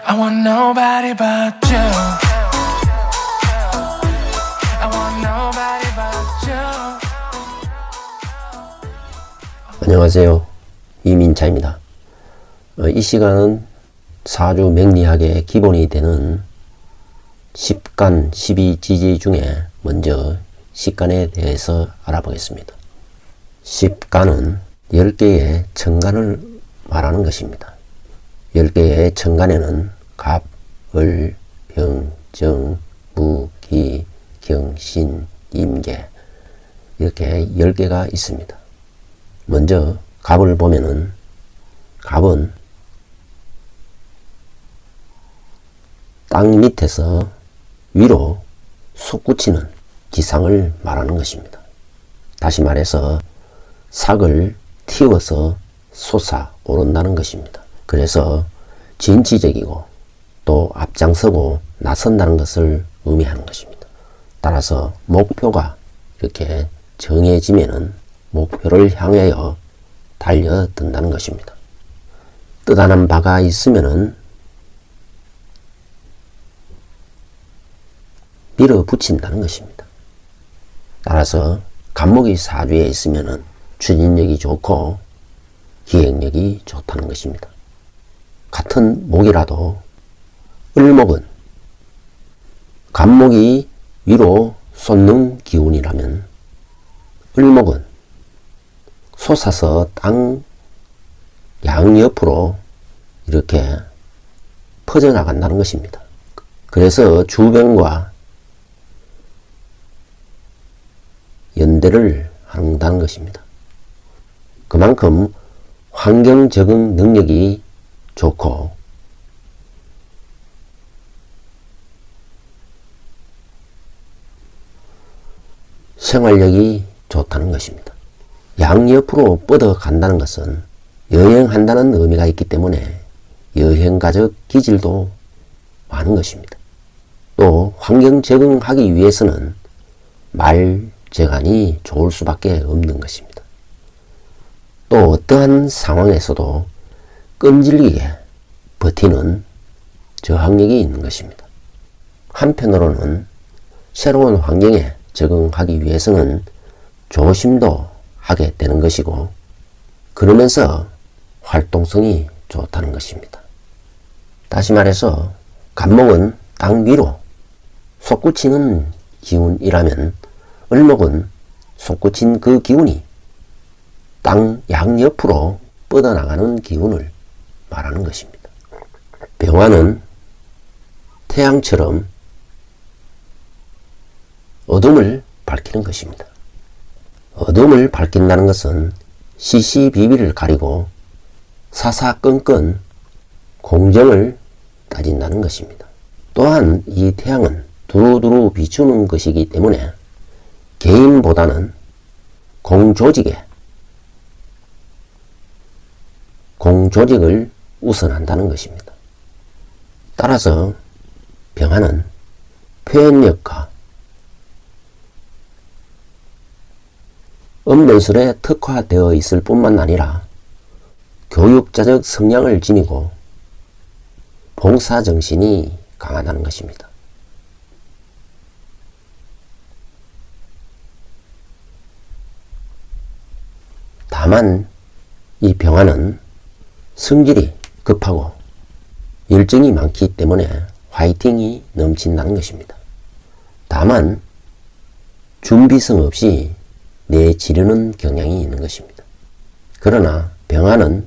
I want nobody but you. I want nobody but you. 안녕하세요. 이민차입니다. 이 시간은 사주 명리학의 기본이 되는 십간, 12지지 중에 먼저 십간에 대해서 알아보겠습니다. 십간은 10개의 천간을 말하는 것입니다. 10개의 천간에는 갑, 을, 병, 정, 무, 기, 경, 신, 임계 이렇게 10개가 있습니다. 먼저 갑을 보면은 갑은 땅 밑에서 위로 솟구치는 기상을 말하는 것입니다. 다시 말해서 삭을 틔워서 솟아오른다는 것입니다. 그래서 진취적이고 또 앞장서고 나선다는 것을 의미하는 것입니다. 따라서 목표가 이렇게 정해지면은 목표를 향하여 달려든다는 것입니다. 뜻하는 바가 있으면은 밀어붙인다는 것입니다. 따라서 갑목이 사주에 있으면은 추진력이 좋고 기획력이 좋다는 것입니다. 같은 목이라도 을목은 갑목이 위로 솟는 기운이라면 을목은 솟아서 땅 양옆으로 이렇게 퍼져나간다는 것입니다. 그래서 주변과 연대를 한다는 것입니다. 그만큼 환경 적응 능력이 좋고 생활력이 좋다는 것입니다. 양옆으로 뻗어간다는 것은 여행한다는 의미가 있기 때문에 여행가적 기질도 많은 것입니다. 또 환경 적응하기 위해서는 말재간이 좋을 수밖에 없는 것입니다. 또 어떠한 상황에서도 끈질기게 버티는 저항력이 있는 것입니다. 한편으로는 새로운 환경에 적응하기 위해서는 조심도 하게 되는 것이고 그러면서 활동성이 좋다는 것입니다. 다시 말해서 갑목은 땅 위로 솟구치는 기운이라면 을목은 솟구친 그 기운이 땅 양옆으로 뻗어나가는 기운을 말하는 것입니다. 병화는 태양처럼 어둠을 밝히는 것입니다. 어둠을 밝힌다는 것은 시시비비를 가리고 사사건건 공정을 따진다는 것입니다. 또한 이 태양은 두루두루 비추는 것이기 때문에 개인보다는 공조직을 우선한다는 것입니다. 따라서 병화는 표현력과 언변술에 특화되어 있을 뿐만 아니라 교육자적 성향을 지니고 봉사정신이 강하다는 것입니다. 다만 이 병화는 성질이 급하고 열정이 많기 때문에 화이팅이 넘친다는 것입니다. 다만 준비성 없이 내지르는 경향이 있는 것입니다. 그러나 병화는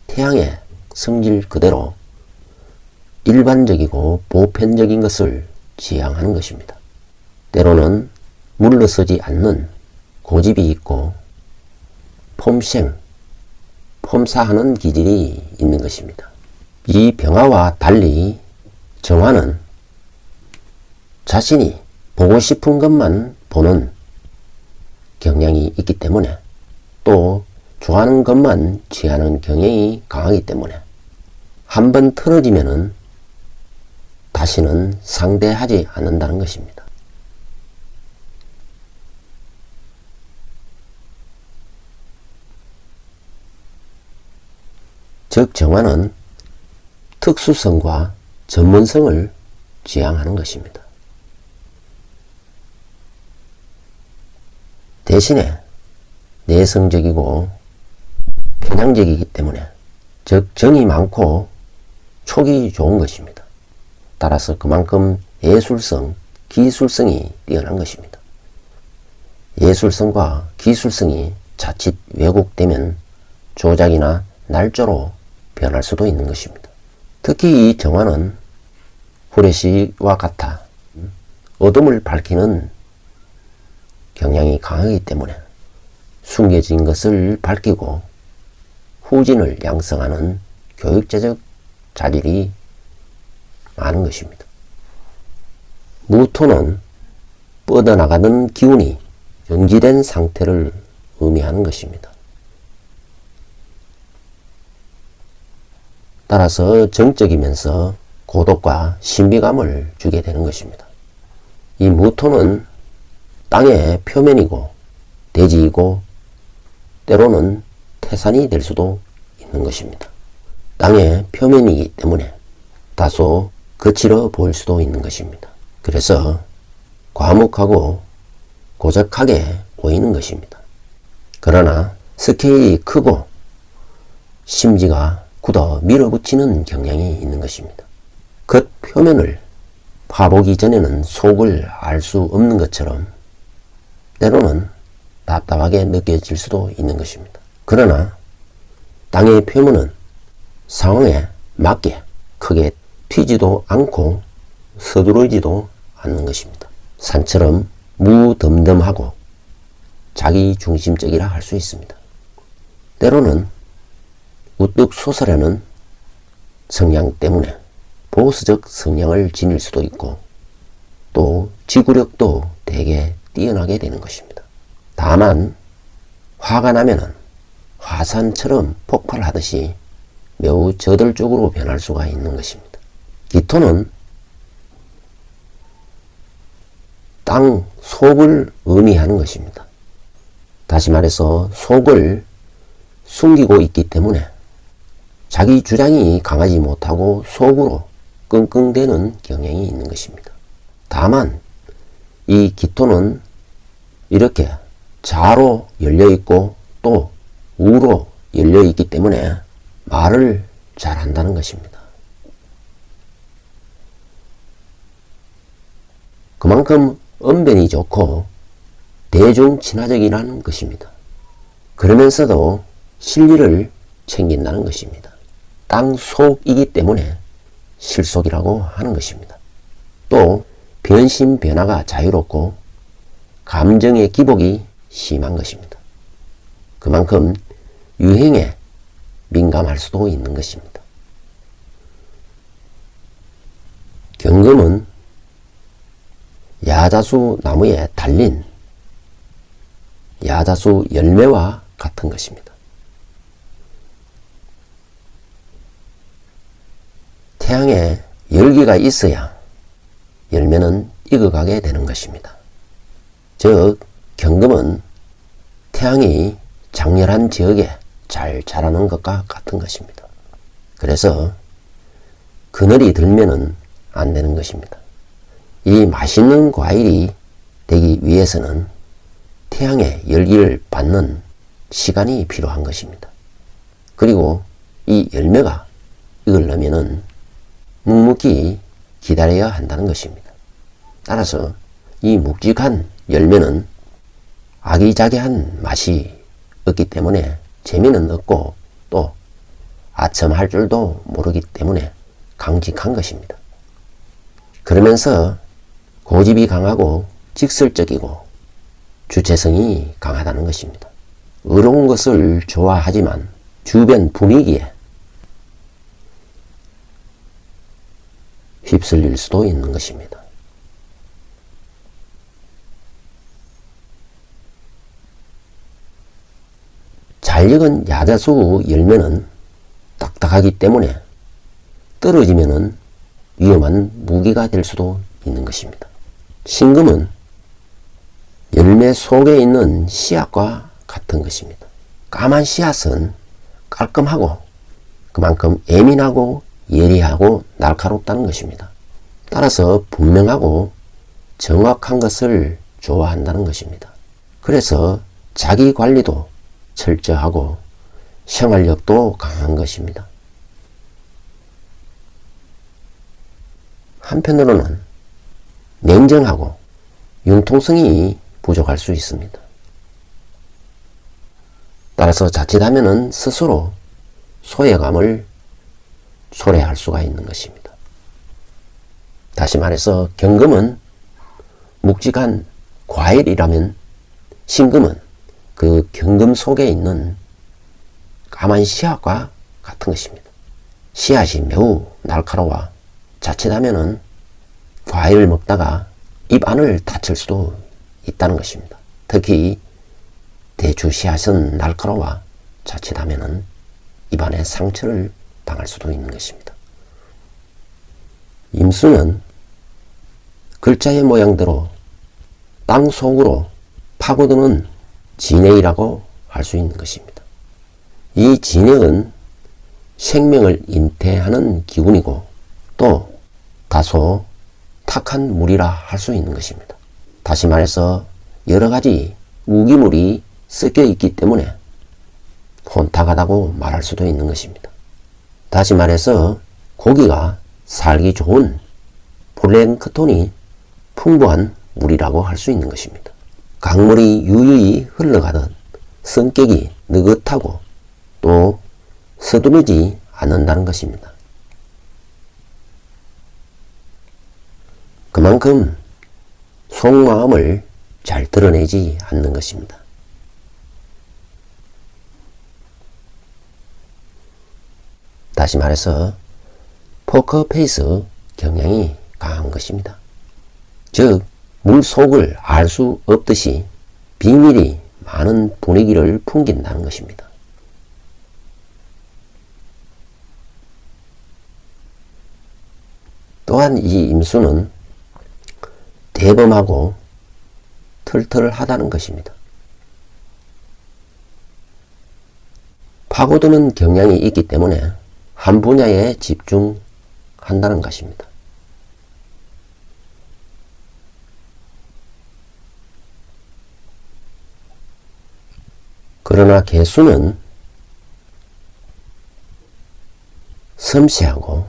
태양의 성질 그대로 일반적이고 보편적인 것을 지향하는 것입니다. 때로는 물러서지 않는 고집이 있고 폼사하는 기질이 있는 것입니다. 이 병화와 달리 정화는 자신이 보고 싶은 것만 보는 경향이 있기 때문에 또 좋아하는 것만 취하는 경향이 강하기 때문에 한번 틀어지면은 다시는 상대하지 않는다는 것입니다. 즉 정화는 특수성과 전문성을 지향하는 것입니다. 대신에 내성적이고 편향적이기 때문에 즉 정이 많고 촉이 좋은 것입니다. 따라서 그만큼 예술성, 기술성이 뛰어난 것입니다. 예술성과 기술성이 자칫 왜곡되면 조작이나 날조로 변할 수도 있는 것입니다. 특히 이 정화는 후레쉬와 같아 어둠을 밝히는 경향이 강하기 때문에 숨겨진 것을 밝히고 후진을 양성하는 교육제적 자질이 많은 것입니다. 무토는 뻗어나가는 기운이 정지된 상태를 의미하는 것입니다. 따라서 정적이면서 고독과 신비감을 주게 되는 것입니다. 이 무토는 땅의 표면이고 대지이고 때로는 태산이 될 수도 있는 것입니다. 땅의 표면이기 때문에 다소 거칠어 보일 수도 있는 것입니다. 그래서 과묵하고 고적하게 보이는 것입니다. 그러나 스케일이 크고 심지가 굳어 밀어붙이는 경향이 있는 것입니다. 겉 표면을 파보기 전에는 속을 알 수 없는 것처럼 때로는 답답하게 느껴질 수도 있는 것입니다. 그러나 땅의 표면은 상황에 맞게 크게 튀지도 않고 서두르지도 않는 것입니다. 산처럼 무덤덤하고 자기중심적이라 할 수 있습니다. 때로는 우뚝 솟으려는 성향 때문에 보수적 성향을 지닐 수도 있고 또 지구력도 되게 뛰어나게 되는 것입니다. 다만 화가 나면은 화산처럼 폭발하듯이 매우 저돌적으로 변할 수가 있는 것입니다. 기토는 땅 속을 의미하는 것입니다. 다시 말해서 속을 숨기고 있기 때문에 자기 주장이 강하지 못하고 속으로 끙끙대는 경향이 있는 것입니다. 다만 이 기토는 이렇게 좌로 열려 있고 또 우로 열려 있기 때문에 말을 잘 한다는 것입니다. 그만큼 언변이 좋고 대중 친화적이라는 것입니다. 그러면서도 실리를 챙긴다는 것입니다. 땅 속이기 때문에 실속이라고 하는 것입니다. 또 변심 변화가 자유롭고 감정의 기복이 심한 것입니다. 그만큼 유행에 민감할 수도 있는 것입니다. 경금은 야자수 나무에 달린 야자수 열매와 같은 것입니다. 태양에 열기가 있어야 열매는 익어가게 되는 것입니다. 즉 경금은 태양이 장렬한 지역에 잘 자라는 것과 같은 것입니다. 그래서 그늘이 들면은 안 되는 것입니다. 이 맛있는 과일이 되기 위해서는 태양의 열기를 받는 시간이 필요한 것입니다. 그리고 이 열매가 익으려면은 묵묵히 기다려야 한다는 것입니다. 따라서 이 묵직한 열매는 아기자기한 맛이 없기 때문에 재미는 없고 또 아첨할 줄도 모르기 때문에 강직한 것입니다. 그러면서 고집이 강하고 직설적이고 주체성이 강하다는 것입니다. 의로운 것을 좋아하지만 주변 분위기에 휩쓸릴 수도 있는 것입니다. 잘 익은 야자수 열매는 딱딱하기 때문에 떨어지면은 위험한 무기가 될 수도 있는 것입니다. 신금은 열매 속에 있는 씨앗과 같은 것입니다. 까만 씨앗은 깔끔하고 그만큼 예민하고 예리하고 날카롭다는 것입니다. 따라서 분명하고 정확한 것을 좋아한다는 것입니다. 그래서 자기 관리도 철저하고 생활력도 강한 것입니다. 한편으로는 냉정하고 융통성이 부족할 수 있습니다. 따라서 자칫하면 스스로 소외감을 초래할 수가 있는 것입니다. 다시 말해서 경금은 묵직한 과일이라면 신금은 그 경금 속에 있는 까만 씨앗과 같은 것입니다. 씨앗이 매우 날카로워 자칫하면 과일을 먹다가 입 안을 다칠 수도 있다는 것입니다. 특히 대추 씨앗은 날카로워 자칫하면 입안에 상처를 당할 수도 있는 것입니다. 임수는 글자의 모양대로 땅 속으로 파고드는 진액이라고 할 수 있는 것입니다. 이 진액은 생명을 잉태하는 기운이고 또 다소 탁한 물이라 할 수 있는 것입니다. 다시 말해서 여러 가지 무기물이 섞여 있기 때문에 혼탁하다고 말할 수도 있는 것입니다. 다시 말해서 고기가 살기 좋은 플랭크톤이 풍부한 물이라고 할 수 있는 것입니다. 강물이 유유히 흘러가듯 성격이 느긋하고 또 서두르지 않는다는 것입니다. 그만큼 속마음을 잘 드러내지 않는 것입니다. 다시 말해서 포커페이스 경향이 강한 것입니다. 즉 물속을 알 수 없듯이 비밀이 많은 분위기를 풍긴다는 것입니다. 또한 이 임수는 대범하고 털털하다는 것입니다. 파고드는 경향이 있기 때문에 한 분야에 집중한다는 것입니다. 그러나 개수는 섬세하고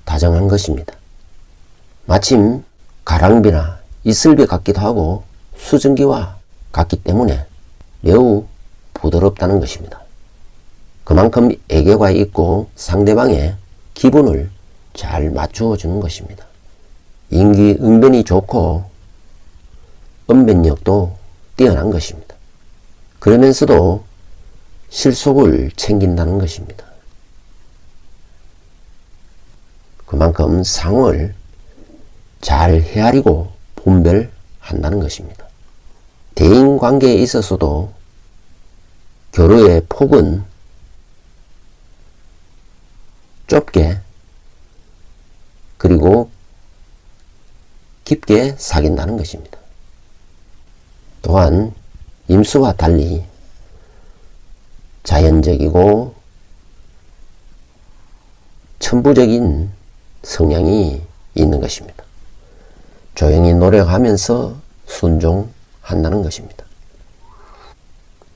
다정한 것입니다. 마침 가랑비나 이슬비 같기도 하고 수증기와 같기 때문에 매우 부드럽다는 것입니다. 그만큼 애교가 있고 상대방의 기분을 잘 맞추어 주는 것입니다. 인기응변이 좋고 언변력도 뛰어난 것입니다. 그러면서도 실속을 챙긴다는 것입니다. 그만큼 상을 잘 헤아리고 분별한다는 것입니다. 대인관계에 있어서도 교류의 폭은 좁게 그리고 깊게 사귄다는 것입니다. 또한 임수와 달리 자연적이고 천부적인 성향이 있는 것입니다. 조용히 노력하면서 순종한다는 것입니다.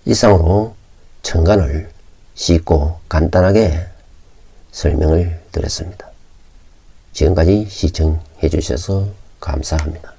이상으로 천간을 쉽고 간단하게 설명을 드렸습니다. 지금까지 시청해 주셔서 감사합니다.